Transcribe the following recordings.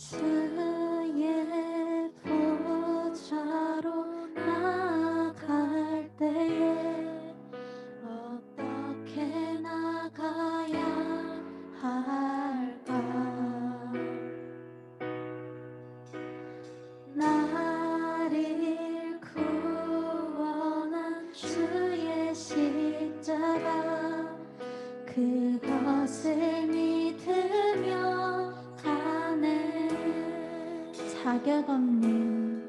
주의 보좌로 나아갈 때에 어떻게 나가야 할까? 나를 구원한 주의 십자가 그것을 믿으며 가네. 자격 없는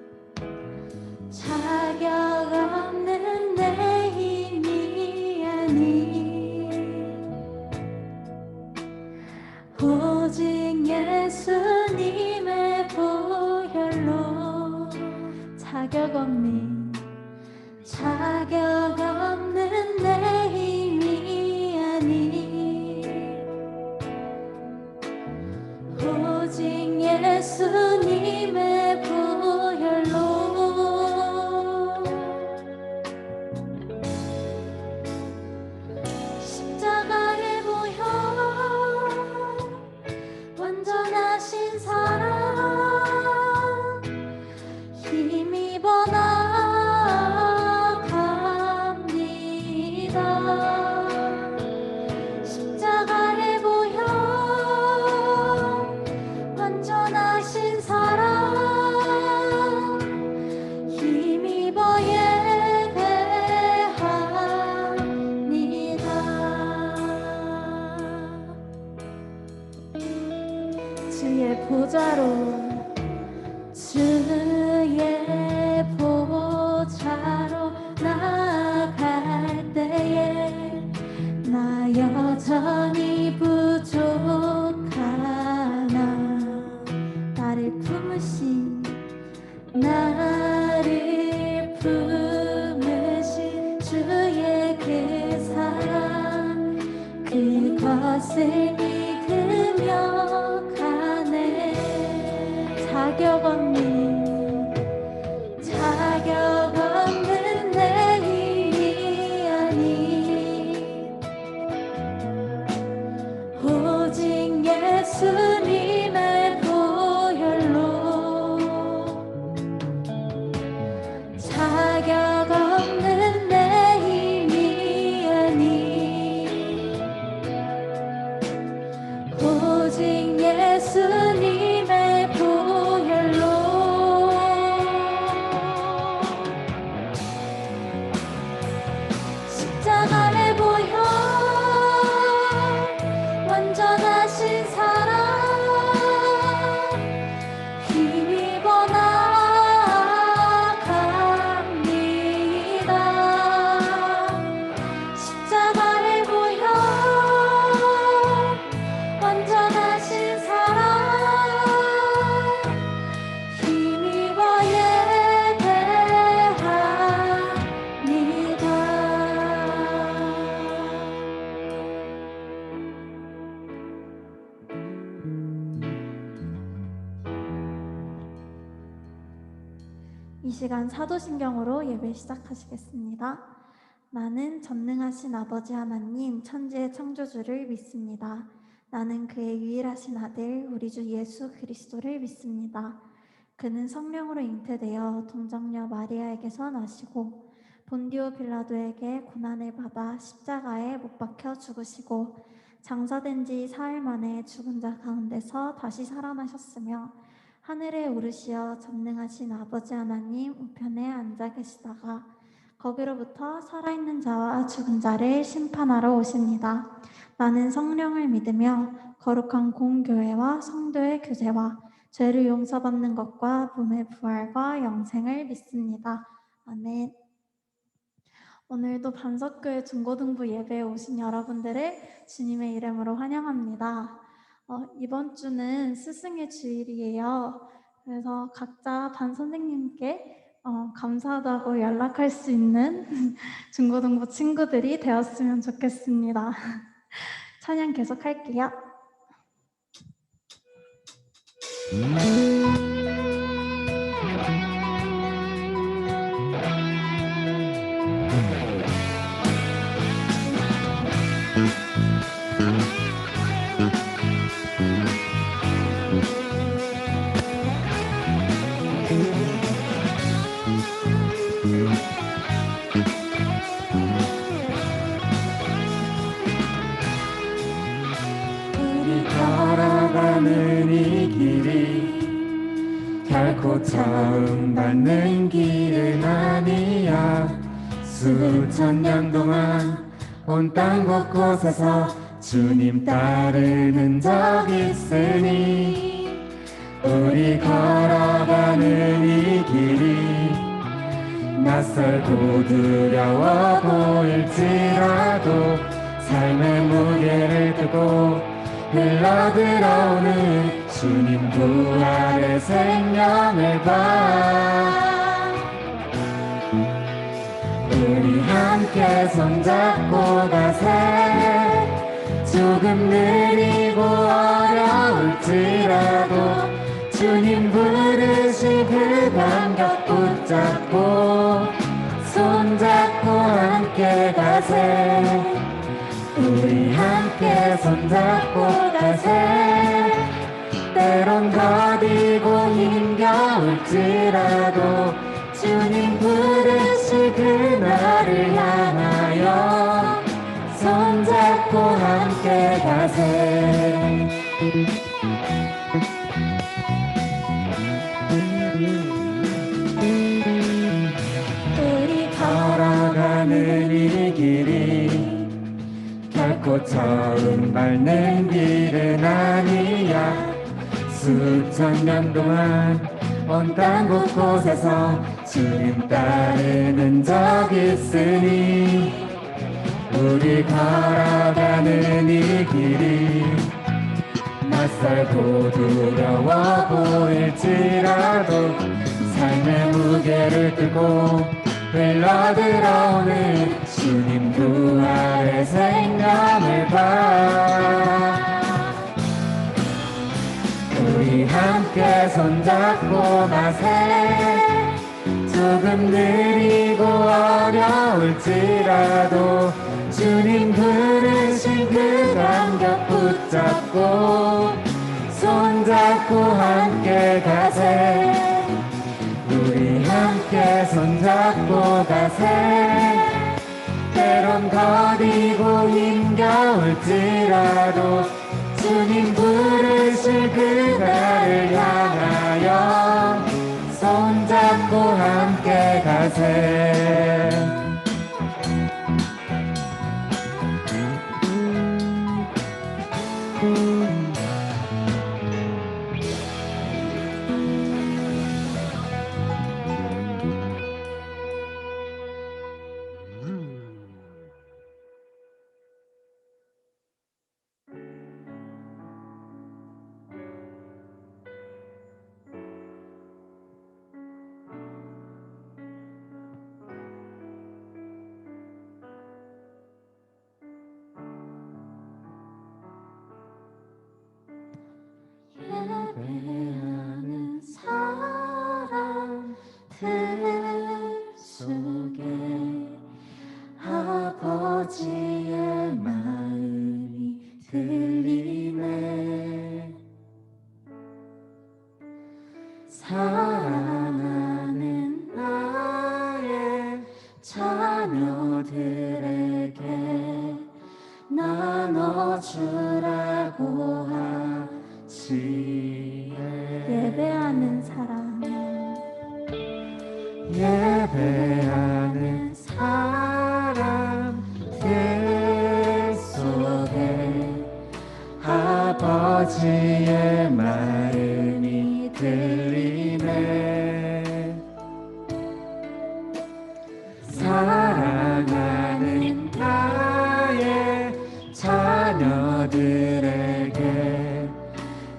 내 힘이 아닌 오직 예수님의 보혈로 자격 없는 내 힘이 아닌 오직 예수님의 보혈로 십자가의 보혈 완전하신 사랑 힘입어 나갑니다. 십자가의 보혈 완전하신 사랑 힘입어 예배합니다. 주의 보좌로 나아갈 때에 나 여전히 부족하나 나를 품으신 주의 그 사랑 그것을 믿으며 가네. 자격 없는 내 힘이 아닌 오직 예수님의 보혈로 자격 없는 내 힘이 아닌 오직 예수님의 보혈로 십자가의 보혈 완전하신 사랑 힘입어 나갑니다. 십자가의 보혈 완전하신 사랑 힘입어 예배합니다. 이 시간 사도신경으로 예배 시작하시겠습니다. 나는 전능하신 아버지 하나님 천지의 창조주를 믿습니다. 나는 그의 유일하신 아들 우리 주 예수 그리스도를 믿습니다. 그는 성령으로 잉태되어 동정녀 마리아에게서 나시고 본디오 빌라도에게 고난을 받아 십자가에 못 박혀 죽으시고 장사된 지 사흘 만에 죽은 자 가운데서 다시 살아나셨으며 하늘에 오르시어 전능하신 아버지 하나님 우편에 앉아 계시다가 거기로부터 살아있는 자와 죽은 자를 심판하러 오십니다. 나는 성령을 믿으며 거룩한 공교회와 성도의 교제와 죄를 용서받는 것과 몸의 부활과 영생을 믿습니다. 아멘. 오늘도 반석교회 중고등부 예배에 오신 여러분들을 주님의 이름으로 환영합니다. 이번 주는 스승의 주일이에요. 그래서 각자 반 선생님께 감사하다고 연락할 수 있는 중고등부 친구들이 되었으면 좋겠습니다. 찬양 계속할게요. 우리 걸어가는 이 길이 결코 처음 받는 길은 아니야. 수천 년 동안 온 땅 곳곳에서 주님 따르는 적 있으니 우리 걸어가는 이 길이 낯설고 두려워 보일지라도 삶의 무게를 두고 흘러들어오는 주님 부활의 생명을 봐. 우리 함께 손잡고 가세. 조금 느리고 어려울지라도 주님 부르신 그 간격 붙잡고 손잡고 함께 가세. 우리 함께 손잡고 가세. 때론 더디고 힘겨울지라도 주님 부르실 그날을 향하여 손잡고 함께 가세. 우리 걸어가는 이 길이 결코 처음 밟는 길은 아니야. 수천 년 동안 온 땅 곳곳에서 주님 따르는 적 있으니 우리 걸어가는 이 길이 낯설고 두려워 보일지라도 삶의 무게를 들고 흘러들어오는 주님 부활의 생명을 봐. 우리 함께 손잡고 가세. 조금 느리고 어려울지라도 주님 부르신 그 간격 붙잡고 손잡고 함께 가세. 우리 함께 손잡고 가세. 때론 더디고 힘겨울지라도 주님 부르실 그날을 향하여 손잡고 함께 가세. 예배하는 사람들 속에 아버지의 마음이 들리네. 사랑하는 나의 자녀들에게 나눠주라고 하시네. 예배하는 사람, 예배하는 사람들 속에 아버지의 마음이 들리네. 사랑하는 나의 자녀들에게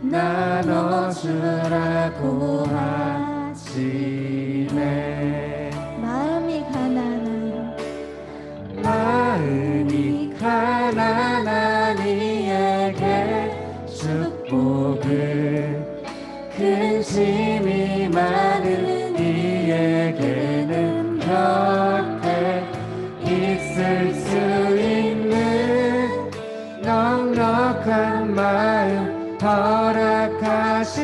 나눠주라고 하시네. 마음이 가난한 마음이 가난한 이에게 축복을, 근심이 많은 이에게는 곁에 있을 수 있는 넉넉한 마음 허락하시길.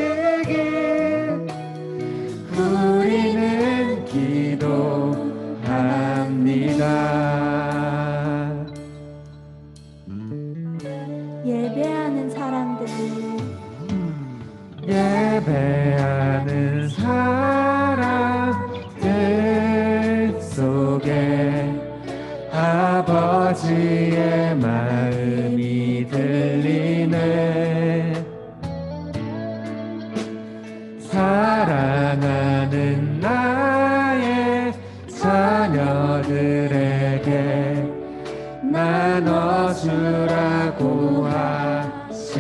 우리는 기도합니다. 예배하는 사람들이 예배하는 사람들 속에 아버지의 마음이 들리네. 사랑하는 나의 자녀들에게 나눠주라고 하시네.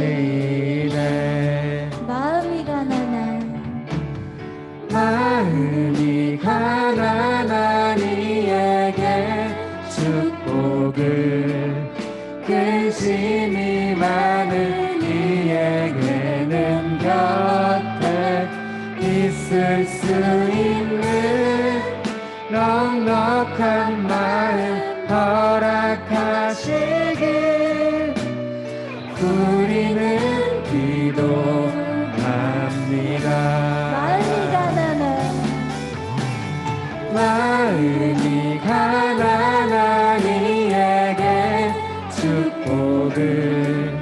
마음이 가난한 이에게 축복을, 근심이 많은 이에게는 곁에 있을 수 있는 넉넉한 마음 허락하시길 우리는 기도합니다. 마음이 가난한 이에게 축복을,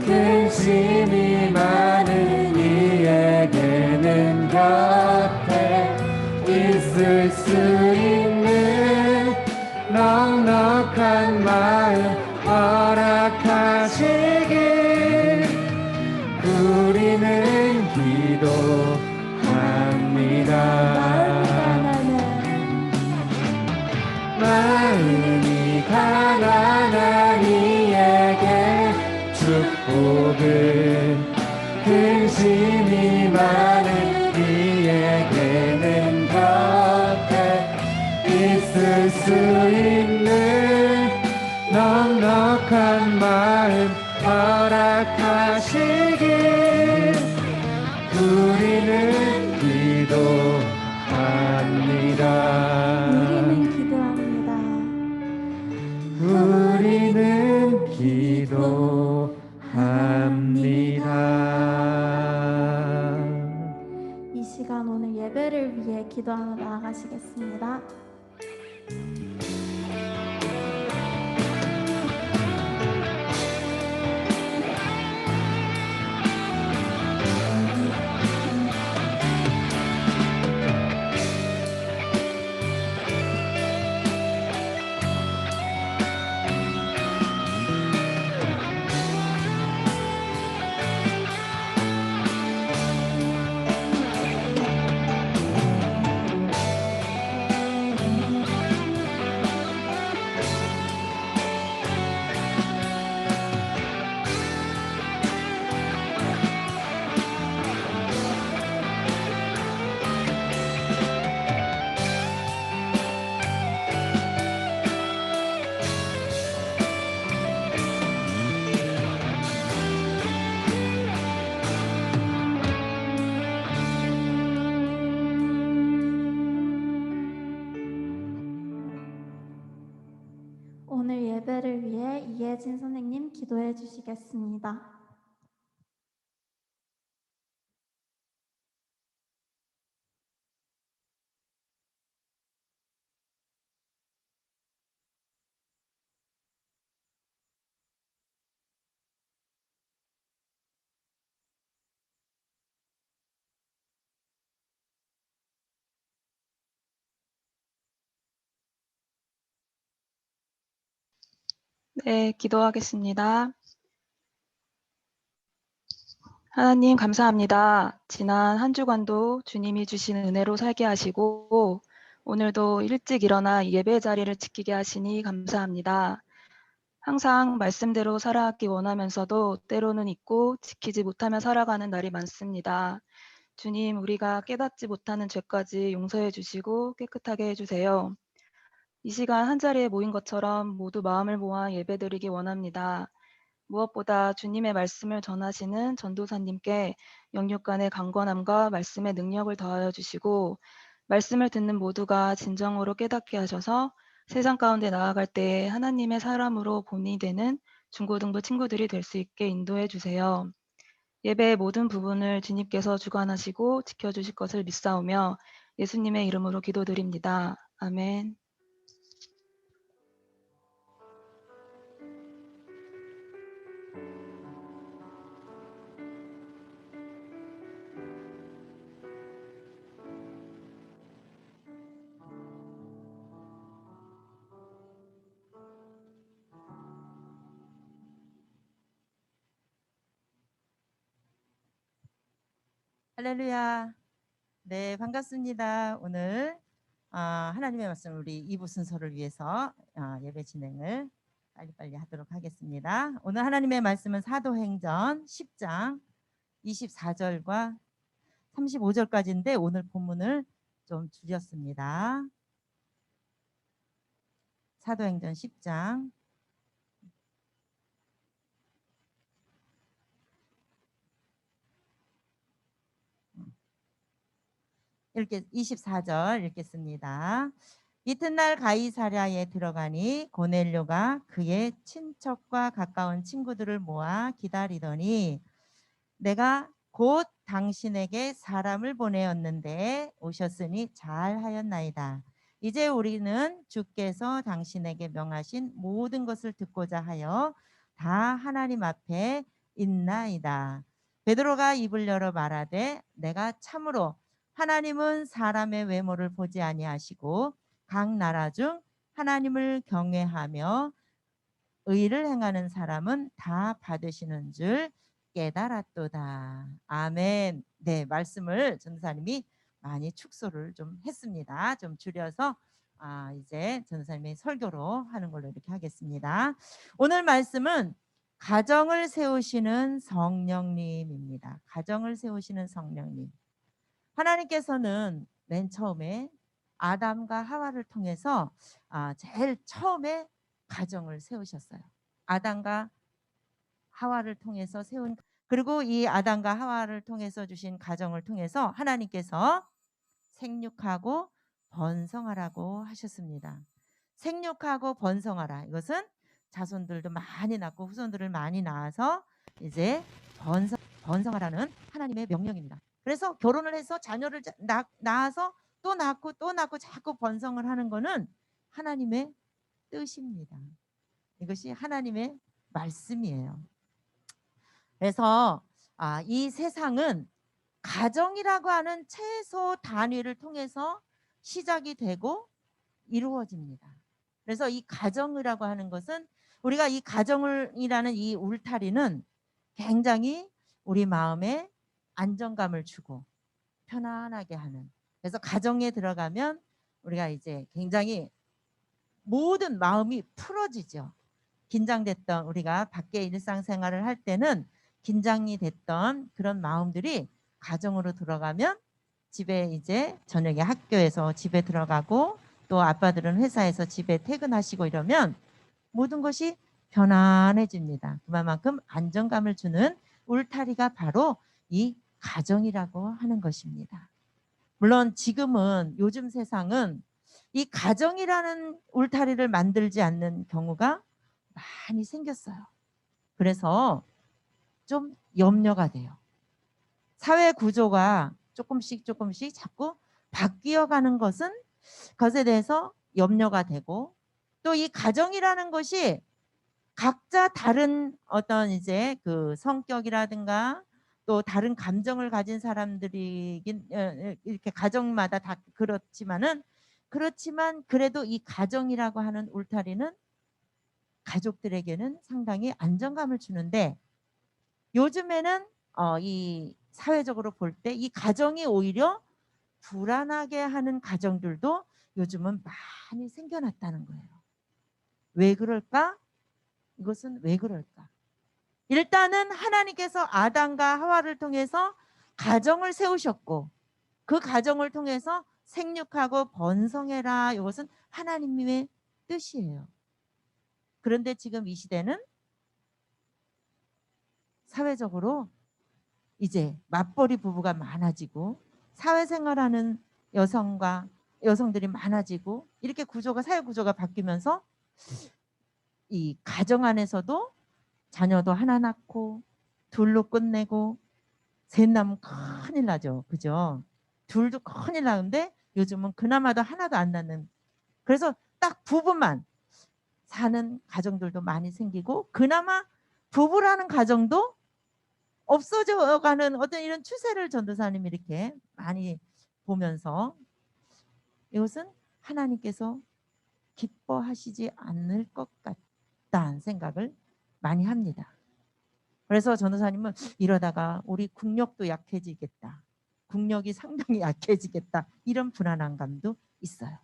근심이 많은 이에게는 곁에 있을 수 있는 넉넉한 마음 허락하시길 우리는 기도합니다. 마음이 가난한 이에게 축복을, 근심이 많은 이에게는 곁에 있을 수 있는 넉넉한 마음 허락하시길 우리는 기도합니다. 우리는 기도합니다. 이 시간 오늘 예배를 위해 기도하러 나아가시겠습니다. 오늘 예배를 위해 이혜진 선생님 기도해 주시겠습니다. 네, 기도하겠습니다. 하나님 감사합니다. 지난 한 주간도 주님이 주신 은혜로 살게 하시고 오늘도 일찍 일어나 예배 자리를 지키게 하시니 감사합니다. 항상 말씀대로 살아가기 원하면서도 때로는 잊고 지키지 못하며 살아가는 날이 많습니다. 주님, 우리가 깨닫지 못하는 죄까지 용서해 주시고 깨끗하게 해주세요. 이 시간 한자리에 모인 것처럼 모두 마음을 모아 예배드리기 원합니다. 무엇보다 주님의 말씀을 전하시는 전도사님께 영육간의 강건함과 말씀의 능력을 더하여 주시고 말씀을 듣는 모두가 진정으로 깨닫게 하셔서 세상 가운데 나아갈 때에 하나님의 사람으로 본이 되는 중고등부 친구들이 될 수 있게 인도해 주세요. 예배의 모든 부분을 주님께서 주관하시고 지켜주실 것을 믿사오며 예수님의 이름으로 기도드립니다. 아멘. 할렐루야. 네, 반갑습니다. 오늘 하나님의 말씀 우리 2부 순서를 위해서 예배 진행을 빨리빨리 하도록 하겠습니다. 오늘 하나님의 말씀은 사도행전 10장 24절과 35절까지인데 오늘 본문을 좀 줄였습니다. 사도행전 10장 이렇게 24절 읽겠습니다. 이튿날 가이사랴에 들어가니 고넬료가 그의 친척과 가까운 친구들을 모아 기다리더니 내가 곧 당신에게 사람을 보내었는데 오셨으니 잘하였나이다. 이제 우리는 주께서 당신에게 명하신 모든 것을 듣고자 하여 다 하나님 앞에 있나이다. 베드로가 입을 열어 말하되 내가 참으로 하나님은 사람의 외모를 보지 아니하시고 각 나라 중 하나님을 경외하며 의를 행하는 사람은 다 받으시는 줄 깨달았도다. 아멘. 네, 말씀을 전도사님이 많이 축소를 좀 했습니다. 좀 줄여서 이제 전도사님의 설교로 하는 걸로 이렇게 하겠습니다. 오늘 말씀은 가정을 세우시는 성령님입니다. 가정을 세우시는 성령님. 하나님께서는 맨 처음에 아담과 하와를 통해서 제일 처음에 가정을 세우셨어요. 아담과 하와를 통해서 세운, 그리고 이 아담과 하와를 통해서 주신 가정을 통해서 하나님께서 생육하고 번성하라고 하셨습니다. 생육하고 번성하라. 이것은 자손들도 많이 낳고 후손들을 많이 낳아서 이제 번성하라는 하나님의 명령입니다. 그래서 결혼을 해서 자녀를 낳아서 또 낳고 또 낳고 자꾸 번성을 하는 것은 하나님의 뜻입니다. 이것이 하나님의 말씀이에요. 그래서 이 세상은 가정이라고 하는 최소 단위를 통해서 시작이 되고 이루어집니다. 그래서 이 가정이라고 하는 것은 우리가 이 가정이라는 이 울타리는 굉장히 우리 마음에 안정감을 주고 편안하게 하는, 그래서 가정에 들어가면 우리가 이제 굉장히 모든 마음이 풀어지죠. 긴장됐던, 우리가 밖에 일상생활을 할 때는 긴장이 됐던 그런 마음들이 가정으로 들어가면 집에 이제 저녁에 학교에서 집에 들어가고 또 아빠들은 회사에서 집에 퇴근하시고 이러면 모든 것이 편안해집니다. 그만큼 안정감을 주는 울타리가 바로 이 가정이라고 하는 것입니다. 물론 지금은 요즘 세상은 이 가정이라는 울타리를 만들지 않는 경우가 많이 생겼어요. 그래서 좀 염려가 돼요. 사회 구조가 조금씩 자꾸 바뀌어가는 것에 대해서 염려가 되고, 또 이 가정이라는 것이 각자 다른 어떤 이제 그 성격이라든가 또 다른 감정을 가진 사람들이긴 이렇게 가정마다 다 그렇지만 그래도 이 가정이라고 하는 울타리는 가족들에게는 상당히 안정감을 주는데, 요즘에는 이 사회적으로 볼 때 이 가정이 오히려 불안하게 하는 가정들도 요즘은 많이 생겨났다는 거예요. 왜 그럴까? 이것은 왜 그럴까? 일단은 하나님께서 아담과 하와를 통해서 가정을 세우셨고 그 가정을 통해서 생육하고 번성해라. 이것은 하나님의 뜻이에요. 그런데 지금 이 시대는 사회적으로 이제 맞벌이 부부가 많아지고 사회생활하는 여성들이 많아지고 이렇게 사회 구조가 바뀌면서 이 가정 안에서도 자녀도 하나 낳고 둘로 끝내고 셋 나면 큰일 나죠. 그죠? 둘도 큰일 나는데 요즘은 그나마도 하나도 안 낳는, 그래서 딱 부부만 사는 가정들도 많이 생기고 그나마 부부라는 가정도 없어져가는 어떤 이런 추세를 전도사님이 이렇게 많이 보면서 이것은 하나님께서 기뻐하시지 않을 것 같다는 생각을 많이 합니다. 그래서 전도사님은 이러다가 우리 국력도 약해지겠다. 국력이 상당히 약해지겠다. 이런 불안한 감도 있어요.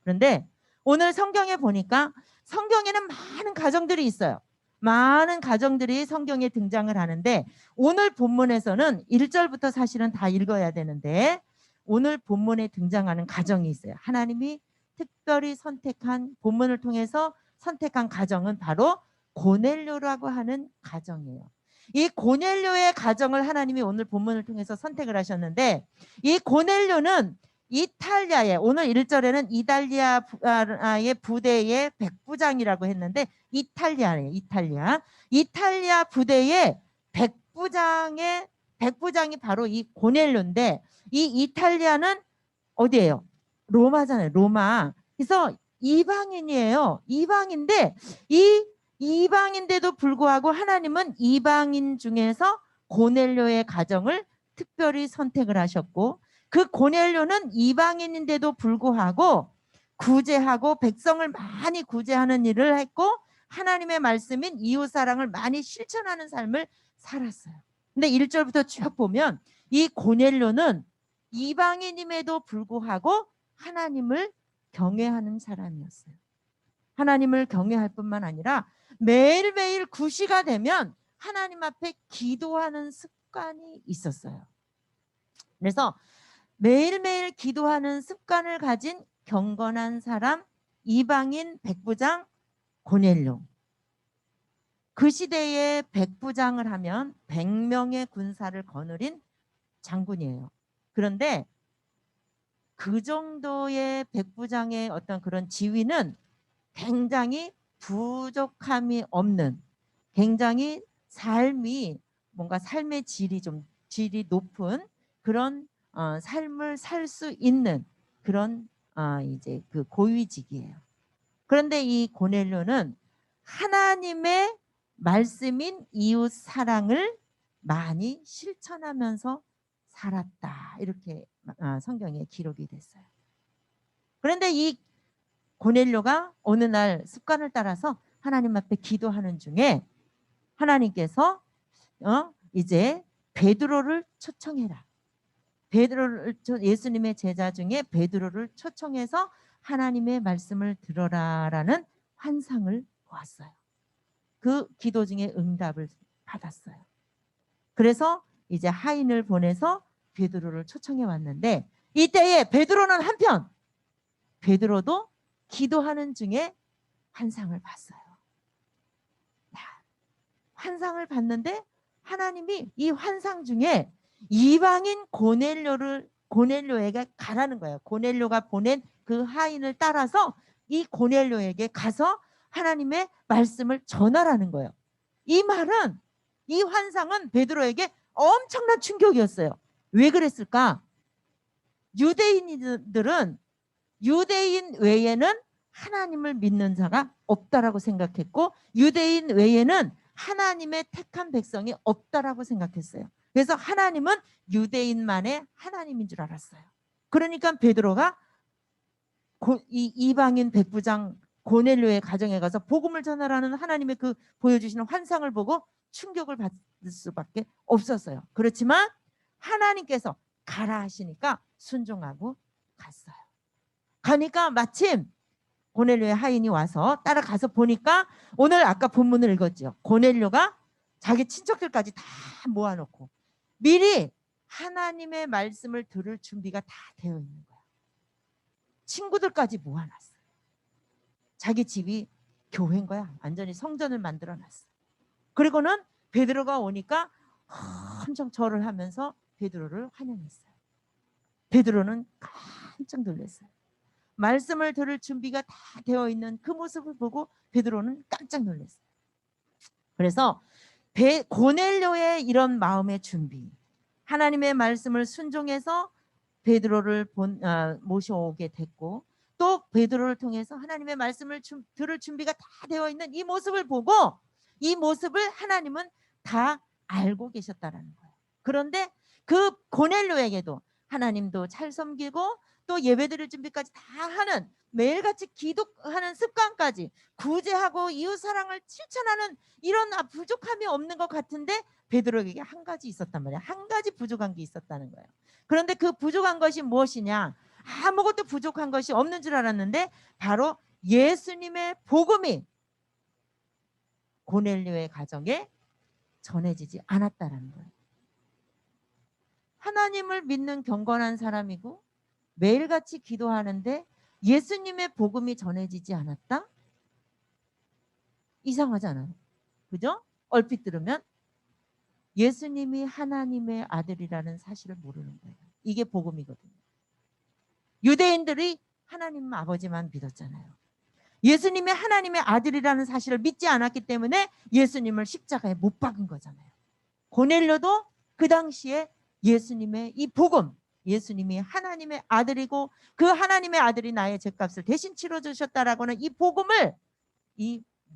그런데 오늘 성경에 보니까 성경에는 많은 가정들이 있어요. 많은 가정들이 성경에 등장을 하는데 오늘 본문에서는 1절부터 사실은 다 읽어야 되는데 오늘 본문에 등장하는 가정이 있어요. 하나님이 특별히 선택한, 본문을 통해서 선택한 가정은 바로 고넬료라고 하는 가정이에요. 이 고넬료의 가정을 하나님이 오늘 본문을 통해서 선택을 하셨는데 이 고넬료는 이탈리아에, 오늘 1절에는 이탈리아의 부대의 백부장이라고 했는데 이탈리아예요. 이탈리아 부대의 백부장이 바로 이 고넬료인데 이 이탈리아는 어디예요? 로마잖아요. 로마. 그래서 이방인이에요. 이방인데 이 이방인데도 불구하고 하나님은 이방인 중에서 고넬료의 가정을 특별히 선택을 하셨고 그 고넬료는 이방인인데도 불구하고 구제하고 백성을 많이 구제하는 일을 했고 하나님의 말씀인 이웃사랑을 많이 실천하는 삶을 살았어요. 근데 1절부터 쭉 보면 이 고넬료는 이방인임에도 불구하고 하나님을 경외하는 사람이었어요. 하나님을 경외할 뿐만 아니라 매일매일 9시가 되면 하나님 앞에 기도하는 습관이 있었어요. 그래서 매일매일 기도하는 습관을 가진 경건한 사람, 이방인 백부장 고넬료. 그 시대에 백부장을 하면 100명의 군사를 거느린 장군이에요. 그런데 그 정도의 백부장의 어떤 그런 지위는 굉장히 부족함이 없는, 굉장히 삶이 뭔가 삶의 질이 높은 그런 삶을 살 수 있는 그런 이제 그 고위직이에요. 그런데 이 고넬료는 하나님의 말씀인 이웃 사랑을 많이 실천하면서 살았다. 이렇게 성경에 기록이 됐어요. 그런데 이 고넬료가 어느 날 습관을 따라서 하나님 앞에 기도하는 중에 하나님께서 이제 베드로를 초청해라. 예수님의 제자 중에 베드로를 초청해서 하나님의 말씀을 들어라라는 환상을 보았어요. 그 기도 중에 응답을 받았어요. 그래서 이제 하인을 보내서 베드로를 초청해 왔는데 이때에 베드로는 한편 베드로도 기도하는 중에 환상을 봤어요. 환상을 봤는데 하나님이 이 환상 중에 이방인 고넬료에게 가라는 거예요. 고넬료가 보낸 그 하인을 따라서 이 고넬료에게 가서 하나님의 말씀을 전하라는 거예요. 이 말은, 이 환상은 베드로에게 엄청난 충격이었어요. 왜 그랬을까? 유대인들은 유대인 외에는 하나님을 믿는 자가 없다라고 생각했고 유대인 외에는 하나님의 택한 백성이 없다라고 생각했어요. 그래서 하나님은 유대인만의 하나님인 줄 알았어요. 그러니까 베드로가 이 이방인 백부장 고넬료의 가정에 가서 복음을 전하라는 하나님의 그 보여주시는 환상을 보고 충격을 받을 수밖에 없었어요. 그렇지만 하나님께서 가라 하시니까 순종하고 갔어요. 가니까 마침 고넬료의 하인이 와서 따라가서 보니까 오늘 아까 본문을 읽었죠. 고넬료가 자기 친척들까지 다 모아놓고 미리 하나님의 말씀을 들을 준비가 다 되어 있는 거야. 친구들까지 모아놨어요. 자기 집이 교회인 거야. 완전히 성전을 만들어놨어. 그리고는 베드로가 오니까 엄청 절을 하면서 베드로를 환영했어요. 베드로는 깜짝 놀랐어요. 말씀을 들을 준비가 다 되어 있는 그 모습을 보고 베드로는 깜짝 놀랐어요. 그래서 고넬료의 이런 마음의 준비, 하나님의 말씀을 순종해서 베드로를 모셔오게 됐고, 또 베드로를 통해서 하나님의 말씀을 들을 준비가 다 되어 있는 이 모습을 보고 이 모습을 하나님은 다 알고 계셨다라는 거예요. 그런데 그 고넬료에게도 하나님도 잘 섬기고 또 예배드릴 준비까지 다 하는, 매일같이 기도하는 습관까지, 구제하고 이웃사랑을 실천하는 이런 부족함이 없는 것 같은데 베드로에게 한 가지 있었단 말이야. 한 가지 부족한 게 있었다는 거예요. 그런데 그 부족한 것이 무엇이냐? 아무것도 부족한 것이 없는 줄 알았는데 바로 예수님의 복음이 고넬료의 가정에 전해지지 않았다라는 거예요. 하나님을 믿는 경건한 사람이고 매일같이 기도하는데 예수님의 복음이 전해지지 않았다? 이상하지 않아요? 그죠? 얼핏 들으면 예수님이 하나님의 아들이라는 사실을 모르는 거예요. 이게 복음이거든요. 유대인들이 하나님 아버지만 믿었잖아요. 예수님이 하나님의 아들이라는 사실을 믿지 않았기 때문에 예수님을 십자가에 못 박은 거잖아요. 고넬료도 그 당시에 예수님의 이 복음, 예수님이 하나님의 아들이고 그 하나님의 아들이 나의 죄값을 대신 치러주셨다라고는 이 복음을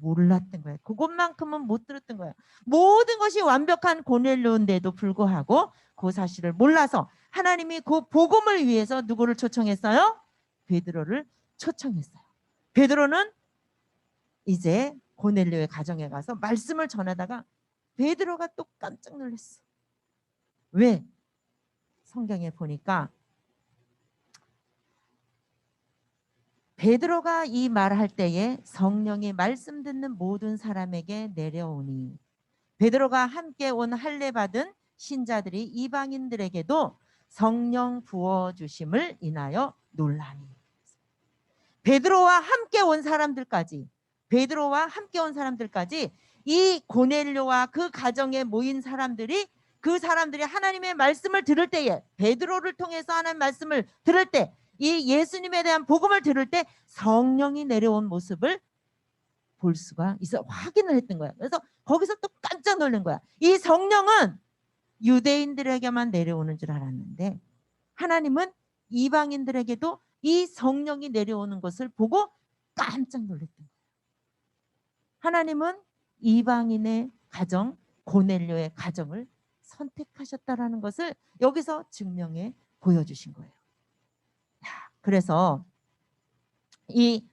몰랐던 거예요. 그것만큼은 못 들었던 거예요. 모든 것이 완벽한 고넬료인데도 불구하고 그 사실을 몰라서 하나님이 그 복음을 위해서 누구를 초청했어요? 베드로를 초청했어요. 베드로는 이제 고넬료의 가정에 가서 말씀을 전하다가 베드로가 또 깜짝 놀랐어. 왜? 성경에 보니까 베드로가 이 말할 때에 성령이 말씀 듣는 모든 사람에게 내려오니, 베드로가 함께 온 할례 받은 신자들이 이방인들에게도 성령 부어주심을 인하여 놀라니. 베드로와 함께 온 사람들까지, 베드로와 함께 온 사람들까지 이 고넬료와 그 가정에 모인 사람들이, 그 사람들이 하나님의 말씀을 들을 때에, 베드로를 통해서 하나님의 말씀을 들을 때, 이 예수님에 대한 복음을 들을 때 성령이 내려온 모습을 볼 수가 있어, 확인을 했던 거야. 그래서 거기서 또 깜짝 놀란 거야. 이 성령은 유대인들에게만 내려오는 줄 알았는데 하나님은 이방인들에게도 이 성령이 내려오는 것을 보고 깜짝 놀랐던 거예요. 하나님은 이방인의 가정, 고넬료의 가정을 선택하셨다라는 것을 여기서 증명해 보여주신 거예요. 그래서 이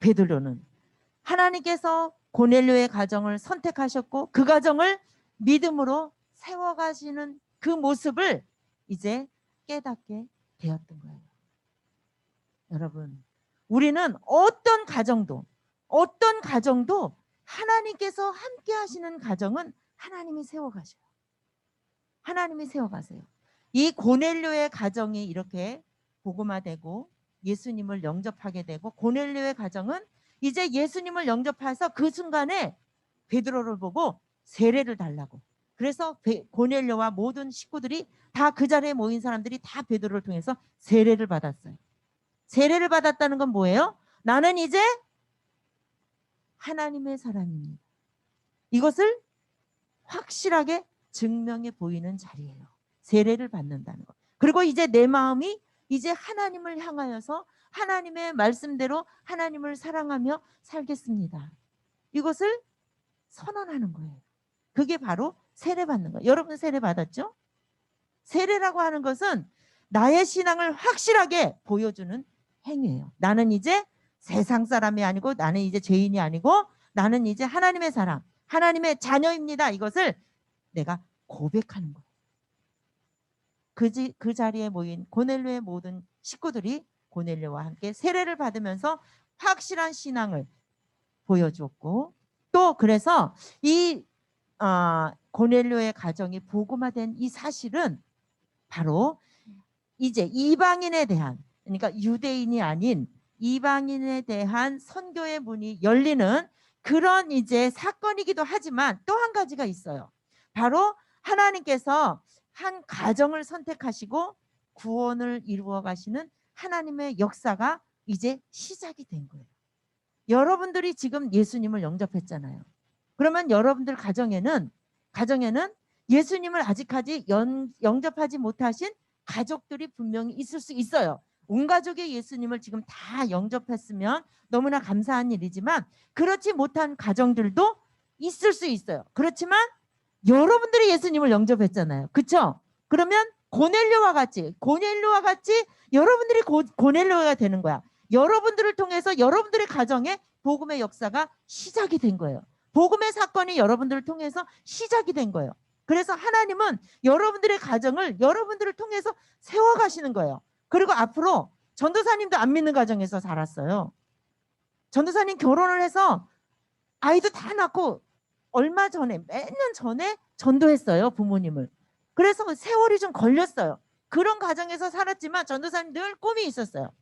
베드로는 하나님께서 고넬료의 가정을 선택하셨고 그 가정을 믿음으로 세워가시는 그 모습을 이제 깨닫게 되었던 거예요. 여러분, 우리는 어떤 가정도 하나님께서 함께 하시는 가정은 하나님이 세워가셔요. 하나님이 세워가세요. 이 고넬료의 가정이 이렇게 복음화되고 예수님을 영접하게 되고, 고넬료의 가정은 이제 예수님을 영접해서 그 순간에 베드로를 보고 세례를 달라고, 그래서 고넬료와 모든 식구들이 다, 그 자리에 모인 사람들이 다 베드로를 통해서 세례를 받았어요. 세례를 받았다는 건 뭐예요? 나는 이제 하나님의 사람입니다. 이것을 확실하게 증명해 보이는 자리예요. 세례를 받는다는 것. 그리고 이제 내 마음이 이제 하나님을 향하여서 하나님의 말씀대로 하나님을 사랑하며 살겠습니다. 이것을 선언하는 거예요. 그게 바로 세례 받는 거예요. 여러분 세례 받았죠? 세례라고 하는 것은 나의 신앙을 확실하게 보여주는 행위예요. 나는 이제 세상 사람이 아니고, 나는 이제 죄인이 아니고, 나는 이제 하나님의 사람, 하나님의 자녀입니다. 이것을 내가 고백하는 거예요. 그 자리에 모인 고넬료의 모든 식구들이 고넬료와 함께 세례를 받으면서 확실한 신앙을 보여주었고, 또 그래서 이 고넬료의 가정이 복음화된 이 사실은 바로 이제 이방인에 대한, 그러니까 유대인이 아닌 이방인에 대한 선교의 문이 열리는 그런 이제 사건이기도 하지만, 또 한 가지가 있어요. 바로 하나님께서 한 가정을 선택하시고 구원을 이루어 가시는 하나님의 역사가 이제 시작이 된 거예요. 여러분들이 지금 예수님을 영접했잖아요. 그러면 여러분들 가정에는 예수님을 아직까지 영접하지 못하신 가족들이 분명히 있을 수 있어요. 온 가족의 예수님을 지금 다 영접했으면 너무나 감사한 일이지만 그렇지 못한 가정들도 있을 수 있어요. 그렇지만 여러분들이 예수님을 영접했잖아요. 그렇죠? 그러면 고넬료와 같이 여러분들이 고넬료가 되는 거야. 여러분들을 통해서 여러분들의 가정에 복음의 역사가 시작이 된 거예요. 복음의 사건이 여러분들을 통해서 시작이 된 거예요. 그래서 하나님은 여러분들의 가정을 여러분들을 통해서 세워가시는 거예요. 그리고 앞으로 전도사님도 안 믿는 가정에서 살았어요. 전도사님 결혼을 해서 아이도 다 낳고 얼마 전에 몇 년 전에 전도했어요. 부모님을. 그래서 세월이 좀 걸렸어요. 그런 가정에서 살았지만 전도사님 늘 꿈이 있었어요.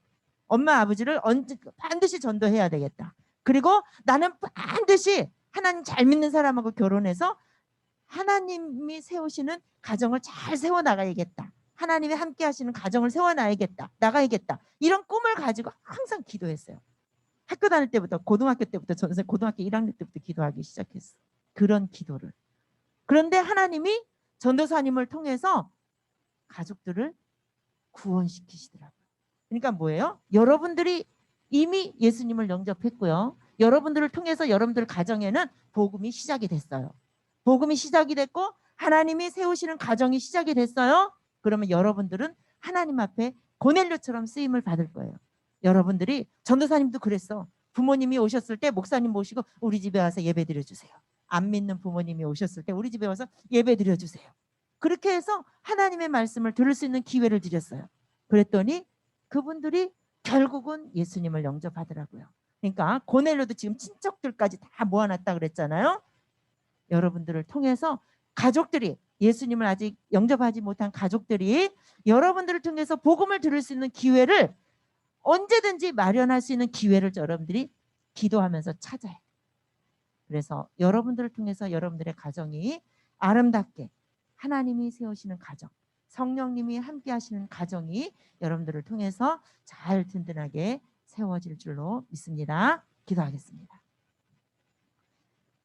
엄마 아버지를 반드시 전도해야 되겠다. 그리고 나는 반드시 하나님 잘 믿는 사람하고 결혼해서 하나님이 세우시는 가정을 잘 세워나가야겠다. 하나님이 함께 하시는 가정을 세워나가야겠다. 이런 꿈을 가지고 항상 기도했어요. 학교 다닐 때부터 고등학교 때부터 전생 고등학교 1학년 때부터 기도하기 시작했어. 그런 기도를. 그런데 하나님이 전도사님을 통해서 가족들을 구원시키시더라고요. 그러니까 뭐예요? 여러분들이 이미 예수님을 영접했고요. 여러분들을 통해서 여러분들 가정에는 복음이 시작이 됐어요. 복음이 시작이 됐고 하나님이 세우시는 가정이 시작이 됐어요. 그러면 여러분들은 하나님 앞에 고넬료처럼 쓰임을 받을 거예요. 여러분들이 전도사님도 그랬어. 부모님이 오셨을 때 목사님 모시고 우리 집에 와서 예배 드려주세요. 안 믿는 부모님이 오셨을 때 우리 집에 와서 예배 드려주세요. 그렇게 해서 하나님의 말씀을 들을 수 있는 기회를 드렸어요. 그랬더니 그분들이 결국은 예수님을 영접하더라고요. 그러니까 고넬료도 지금 친척들까지 다 모아놨다 그랬잖아요. 여러분들을 통해서 가족들이 예수님을 아직 영접하지 못한 가족들이 여러분들을 통해서 복음을 들을 수 있는 기회를 언제든지 마련할 수 있는 기회를 여러분들이 기도하면서 찾아요. 그래서 여러분들을 통해서 여러분들의 가정이 아름답게 하나님이 세우시는 가정, 성령님이 함께 하시는 가정이 여러분들을 통해서 잘 든든하게 세워질 줄로 믿습니다. 기도하겠습니다.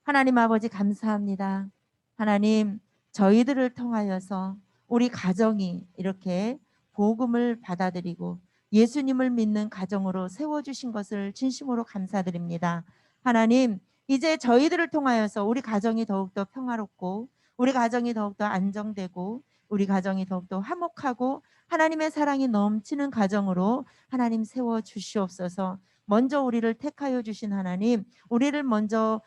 하나님 아버지 감사합니다. 하나님 저희들을 통하여서 우리 가정이 이렇게 복음을 받아들이고 예수님을 믿는 가정으로 세워주신 것을 진심으로 감사드립니다. 하나님 이제 저희들을 통하여서 우리 가정이 더욱더 평화롭고 우리 가정이 더욱더 안정되고 우리 가정이 더욱더 화목하고 하나님의 사랑이 넘치는 가정으로 하나님 세워주시옵소서. 먼저 우리를 택하여 주신 하나님, 우리를 먼저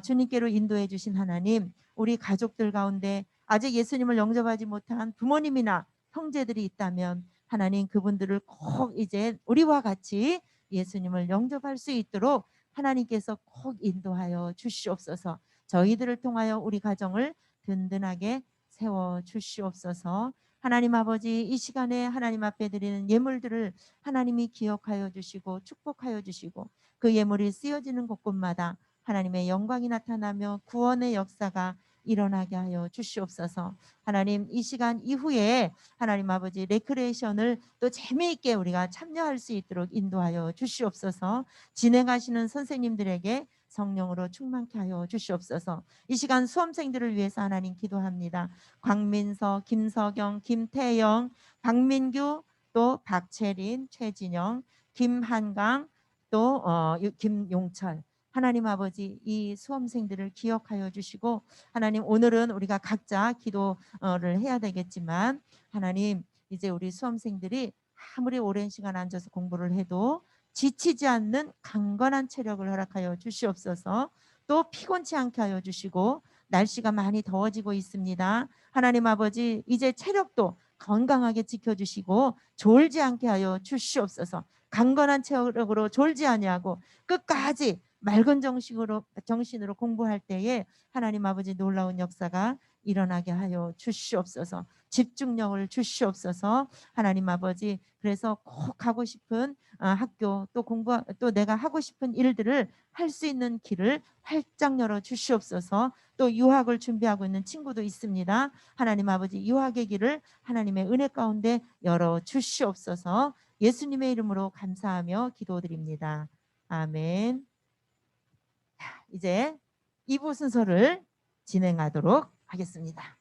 주님께로 인도해 주신 하나님, 우리 가족들 가운데 아직 예수님을 영접하지 못한 부모님이나 형제들이 있다면 하나님 그분들을 꼭 이제 우리와 같이 예수님을 영접할 수 있도록 하나님께서 꼭 인도하여 주시옵소서. 저희들을 통하여 우리 가정을 든든하게 세워 주시옵소서. 하나님 아버지 이 시간에 하나님 앞에 드리는 예물들을 하나님이 기억하여 주시고 축복하여 주시고 그 예물이 쓰여지는 곳곳마다 하나님의 영광이 나타나며 구원의 역사가 일어나게 하여 주시옵소서. 하나님 이 시간 이후에 하나님 아버지 레크레이션을 또 재미있게 우리가 참여할 수 있도록 인도하여 주시옵소서. 진행하시는 선생님들에게 성령으로 충만케 하여 주시옵소서. 이 시간 수험생들을 위해서 하나님 기도합니다. 광민서, 김석영, 김태영, 박민규, 또 박채린, 최진영, 김한강, 또 김용철. 하나님 아버지 이 수험생들을 기억하여 주시고 하나님 오늘은 우리가 각자 기도를 해야 되겠지만 하나님 이제 우리 수험생들이 아무리 오랜 시간 앉아서 공부를 해도 지치지 않는 강건한 체력을 허락하여 주시옵소서. 또 피곤치 않게 하여 주시고 날씨가 많이 더워지고 있습니다. 하나님 아버지 이제 체력도 건강하게 지켜주시고 졸지 않게 하여 주시옵소서. 강건한 체력으로 졸지 아니하고 끝까지 맑은 정신으로 공부할 때에 하나님 아버지 놀라운 역사가 일어나게 하여 주시옵소서. 집중력을 주시옵소서. 하나님 아버지 그래서 꼭 가고 싶은 학교 또 내가 하고 싶은 일들을 할 수 있는 길을 활짝 열어 주시옵소서. 또 유학을 준비하고 있는 친구도 있습니다. 하나님 아버지 유학의 길을 하나님의 은혜 가운데 열어 주시옵소서. 예수님의 이름으로 감사하며 기도드립니다. 아멘. 이제 2부 순서를 진행하도록 하겠습니다.